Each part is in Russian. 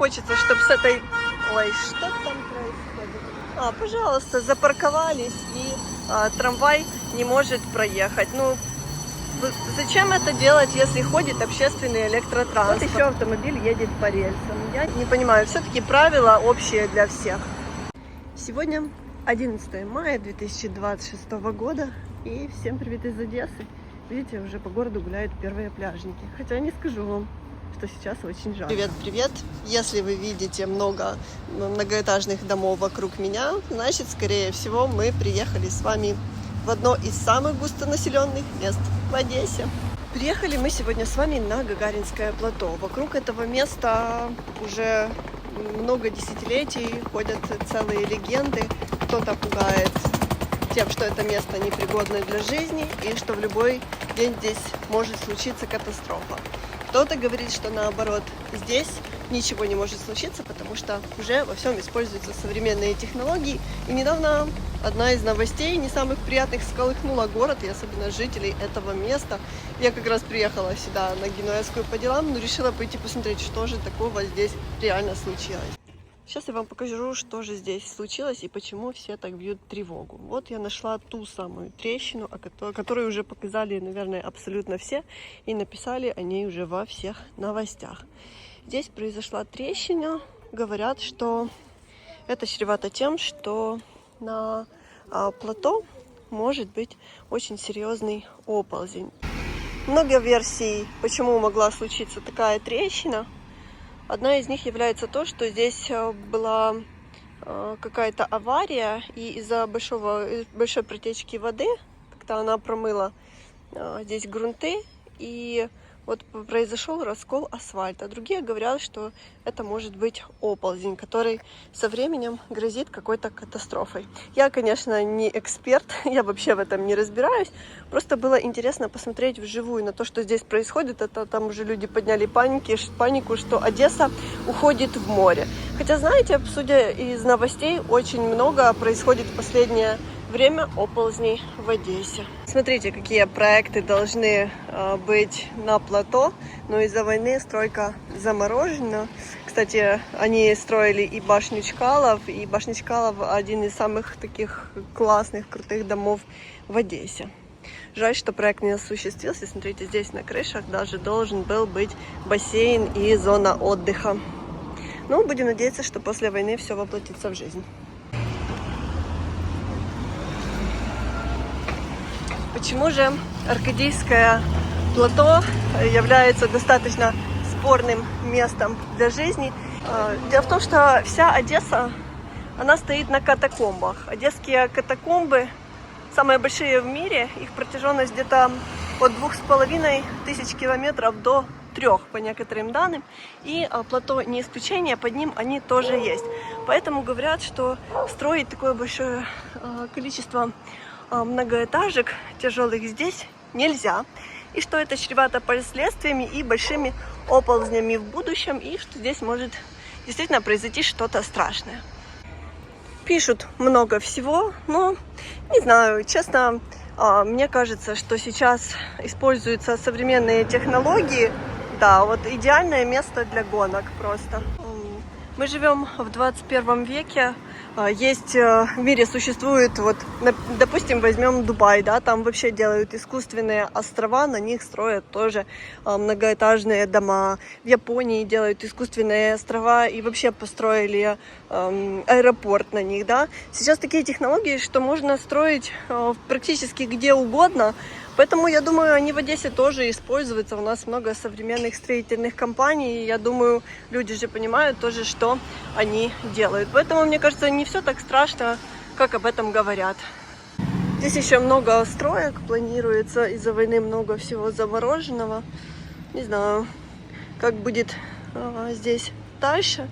хочется, чтобы с этой... Ой, что там происходит? Пожалуйста, запарковались, и трамвай не может проехать. Ну, зачем это делать, если ходит общественный электротранспорт? Вот еще автомобиль едет по рельсам. Я не понимаю, все-таки правила общие для всех. Сегодня 11 мая 2026 года, и всем привет из Одессы. Видите, уже по городу гуляют первые пляжники. Хотя не скажу вам, что сейчас очень жарко. Привет! Если вы видите много многоэтажных домов вокруг меня, значит, скорее всего, мы приехали с вами в одно из самых густонаселенных мест в Одессе. Приехали мы сегодня с вами на Гагаринское плато. Вокруг этого места уже много десятилетий ходят целые легенды. Кто-то пугает тем, что это место непригодное для жизни и что в любой день здесь может случиться катастрофа. Кто-то говорит, что наоборот, здесь ничего не может случиться, потому что уже во всем используются современные технологии. И недавно одна из новостей, не самых приятных, всколыхнула город и особенно жителей этого места. Я как раз приехала сюда на Генуэзскую по делам, но решила пойти посмотреть, что же такого здесь реально случилось. Сейчас я вам покажу, что же здесь случилось и почему все так бьют тревогу. Вот я нашла ту самую трещину, которую уже показали, наверное, абсолютно все, и написали о ней уже во всех новостях. Здесь произошла трещина. Говорят, что это чревато тем, что на плато может быть очень серьезный оползень. Много версий, почему могла случиться такая трещина. Одна из них является то, что здесь была какая-то авария, и из-за большой протечки воды, когда она промыла здесь грунты, и вот произошел раскол асфальта. Другие говорят, что это может быть оползень, который со временем грозит какой-то катастрофой. Я, конечно, не эксперт, я вообще в этом не разбираюсь. Просто было интересно посмотреть вживую на то, что здесь происходит. Это там уже люди подняли панику, что Одесса уходит в море. Хотя, знаете, судя из новостей, очень много происходит в последнее время оползней в Одессе. Смотрите, какие проекты должны быть на плато, но из-за войны стройка заморожена. Кстати, они строили и башню Чкалов, и башня Чкалов один из самых таких классных, крутых домов в Одессе. Жаль, что проект не осуществился. Смотрите, здесь на крышах даже должен был быть бассейн и зона отдыха. Ну, будем надеяться, что после войны все воплотится в жизнь. Почему же Аркадийское плато является достаточно спорным местом для жизни? Дело в том, что вся Одесса, она стоит на катакомбах. Одесские катакомбы самые большие в мире, их протяженность где-то от 2500 километров до 3, по некоторым данным. И плато не исключение, под ним они тоже есть. Поэтому говорят, что строить такое большое количество многоэтажек тяжелых здесь нельзя, и что это чревато последствиями и большими оползнями в будущем, и что здесь может действительно произойти что-то страшное. Пишут много всего, но не знаю, честно, мне кажется, что сейчас используются современные технологии. Да, вот идеальное место для гонок просто. Мы живем в 21 веке. Есть в мире существует, вот, допустим, возьмем Дубай, да, там вообще делают искусственные острова, на них строят тоже многоэтажные дома. В Японии делают искусственные острова и вообще построили аэропорт на них, да. Сейчас такие технологии, что можно строить практически где угодно. Поэтому, я думаю, они в Одессе тоже используются. У нас много современных строительных компаний. И я думаю, люди же понимают тоже, что они делают. Поэтому, мне кажется, не все так страшно, как об этом говорят. Здесь еще много строек планируется. Из-за войны много всего замороженного. Не знаю, как будет здесь дальше.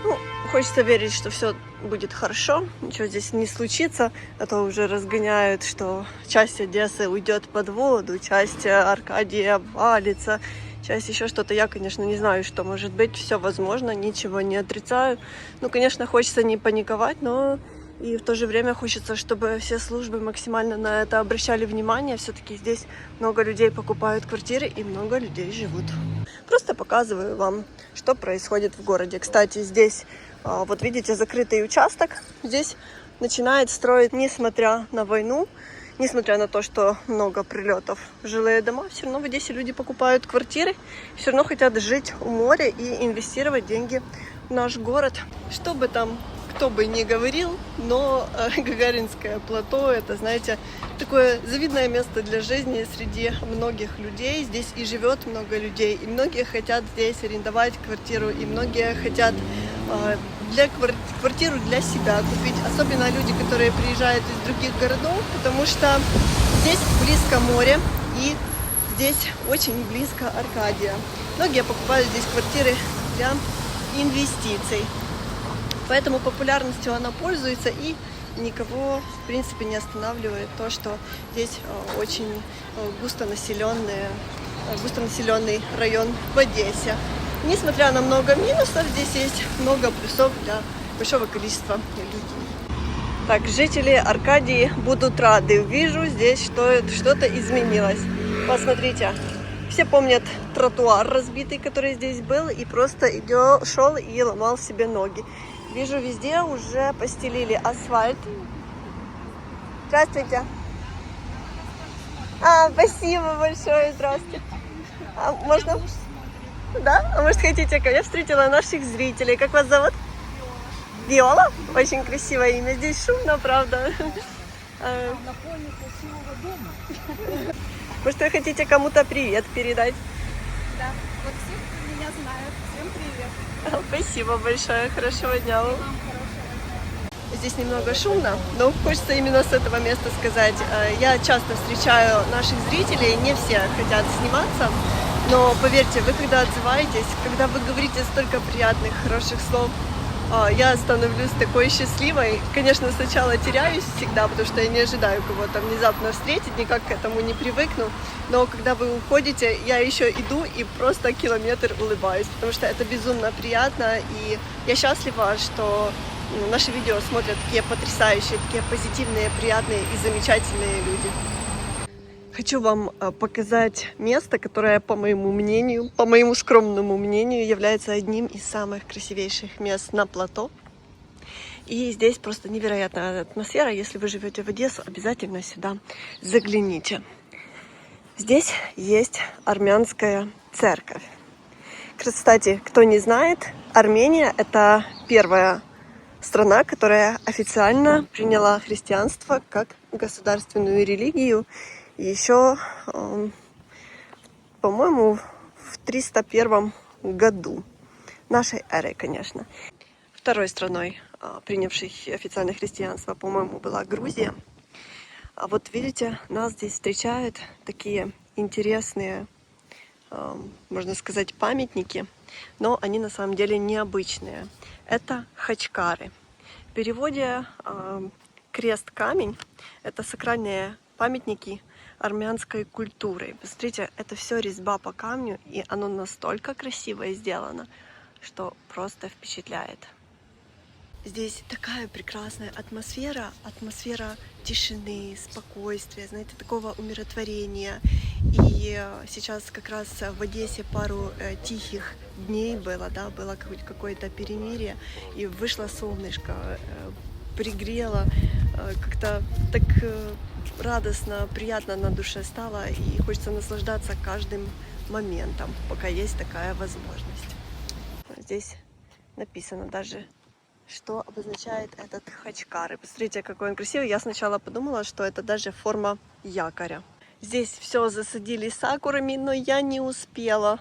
Ну, хочется верить, что все будет хорошо, ничего здесь не случится, а то уже разгоняют, что часть Одессы уйдет под воду, часть Аркадии обвалится, часть еще что-то. Я, конечно, не знаю, что может быть, все возможно, ничего не отрицаю. Ну, конечно, хочется не паниковать, но И в то же время хочется, чтобы все службы максимально на это обращали внимание. Все-таки здесь много людей покупают квартиры и много людей живут. Просто показываю вам, что происходит в городе. Кстати, здесь, вот видите, закрытый участок. Здесь начинает строить, несмотря на войну, несмотря на то, что много прилетов в жилые дома, все равно в Одессе люди покупают квартиры, все равно хотят жить у моря и инвестировать деньги в наш город. Что бы там кто бы ни говорил, но Гагаринское плато — это, знаете, такое завидное место для жизни среди многих людей. Здесь и живет много людей, и многие хотят здесь арендовать квартиру, и многие хотят квартиру для себя купить, особенно люди, которые приезжают из других городов, потому что здесь близко море и здесь очень близко Аркадия. Многие покупают здесь квартиры для инвестиций, поэтому популярностью она пользуется и никого, в принципе, не останавливает то, что здесь очень густонаселенный район в Одессе. Несмотря на много минусов, здесь есть много плюсов для большого количества людей. Так, жители Аркадии будут рады. Вижу здесь, что что-то изменилось. Посмотрите, все помнят тротуар разбитый, который здесь был, и просто шел и ломал себе ноги. Вижу, везде уже постелили асфальт. Здравствуйте. Спасибо большое, здравствуйте. Можно? Да? А может, хотите? Я встретила наших зрителей. Как вас зовут? Виола? Очень красивое имя. Здесь шумно, правда. На фоне красивого дома. Может, вы хотите кому-то привет передать? Да. Вот все, кто меня знают. Всем привет. Спасибо большое. Хорошего дня вам. Здесь немного шумно, но хочется именно с этого места сказать. Я часто встречаю наших зрителей, не все хотят сниматься. Но поверьте, вы когда отзываетесь, когда вы говорите столько приятных, хороших слов, я становлюсь такой счастливой. Конечно, сначала теряюсь всегда, потому что я не ожидаю кого-то внезапно встретить, никак к этому не привыкну. Но когда вы уходите, я еще иду и просто километр улыбаюсь, потому что это безумно приятно. И я счастлива, что наши видео смотрят такие потрясающие, такие позитивные, приятные и замечательные люди. Хочу вам показать место, которое, по моему скромному мнению, является одним из самых красивейших мест на плато. И здесь просто невероятная атмосфера. Если вы живете в Одессу, обязательно сюда загляните. Здесь есть армянская церковь. Кстати, кто не знает, Армения — это первая страна, которая официально приняла христианство как государственную религию. Еще, по-моему, в 301 году нашей эры, конечно. Второй страной, принявшей официальное христианство, по-моему, была Грузия. А вот видите, нас здесь встречают такие интересные, можно сказать, памятники, но они на самом деле необычные. Это хачкары. В переводе крест-камень — это сакральные памятники армянской культуры. Посмотрите, это все резьба по камню, и оно настолько красиво сделано, что просто впечатляет. Здесь такая прекрасная атмосфера тишины, спокойствия, знаете, такого умиротворения. И сейчас как раз в Одессе пару тихих дней было, да, было какое-то перемирие, и вышло солнышко, пригрело, как-то так радостно, приятно на душе стало, и хочется наслаждаться каждым моментом, пока есть такая возможность. Здесь написано даже, что обозначает этот хачкар. И посмотрите, какой он красивый. Я сначала подумала, что это даже форма якоря. Здесь все засадили сакурами, но я не успела.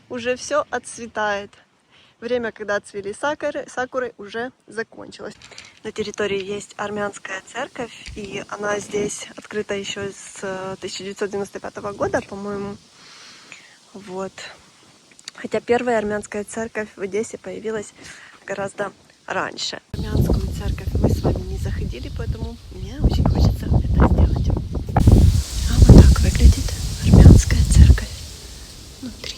Уже все отцветает. Время, когда цвели сакуры, уже закончилось. На территории есть армянская церковь, и она здесь открыта еще с 1995 года, по-моему. Вот. Хотя первая армянская церковь в Одессе появилась гораздо раньше. В армянскую церковь мы с вами не заходили, поэтому мне очень хочется это сделать. А вот так выглядит армянская церковь внутри.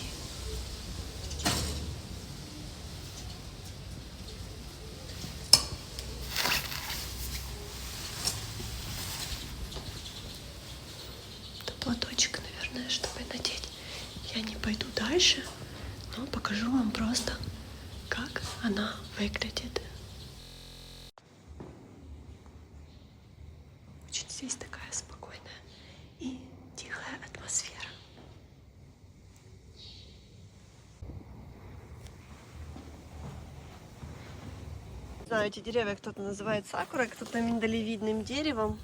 пойду дальше, но покажу вам просто, как она выглядит. Очень здесь такая спокойная и тихая атмосфера. Знаю, эти деревья кто-то называет сакурой, кто-то миндалевидным деревом.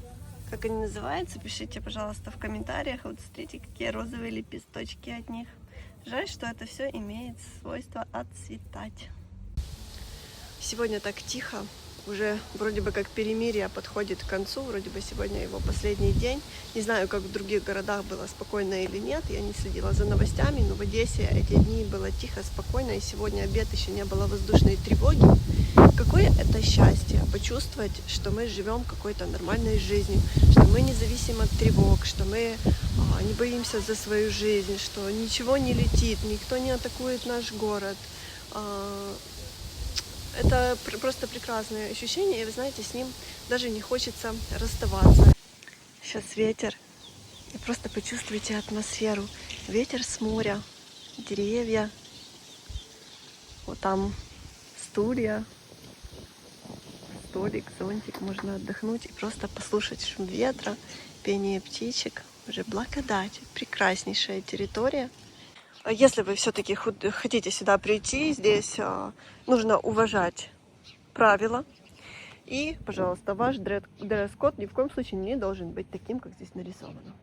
Как они называются, пишите, пожалуйста, в комментариях. Вот смотрите, какие розовые лепесточки от них. Жаль, что это все имеет свойство отцветать. Сегодня так тихо. Уже вроде бы как перемирие подходит к концу. Вроде бы сегодня его последний день. Не знаю, как в других городах было спокойно или нет. Я не следила за новостями, но в Одессе эти дни было тихо, спокойно. И сегодня обед еще не было воздушной тревоги. Какое это счастье почувствовать, что мы живем какой-то нормальной жизнью, что мы не зависим от тревог, что мы не боимся за свою жизнь, что ничего не летит, никто не атакует наш город. Это просто прекрасное ощущение, и вы знаете, с ним даже не хочется расставаться. Сейчас ветер, и просто почувствуйте атмосферу. Ветер с моря, деревья, вот там стулья, столик, зонтик, можно отдохнуть и просто послушать шум ветра, пение птичек. Уже благодать, прекраснейшая территория. Если вы все-таки хотите сюда прийти, здесь нужно уважать правила. И, пожалуйста, ваш дресс-код ни в коем случае не должен быть таким, как здесь нарисовано.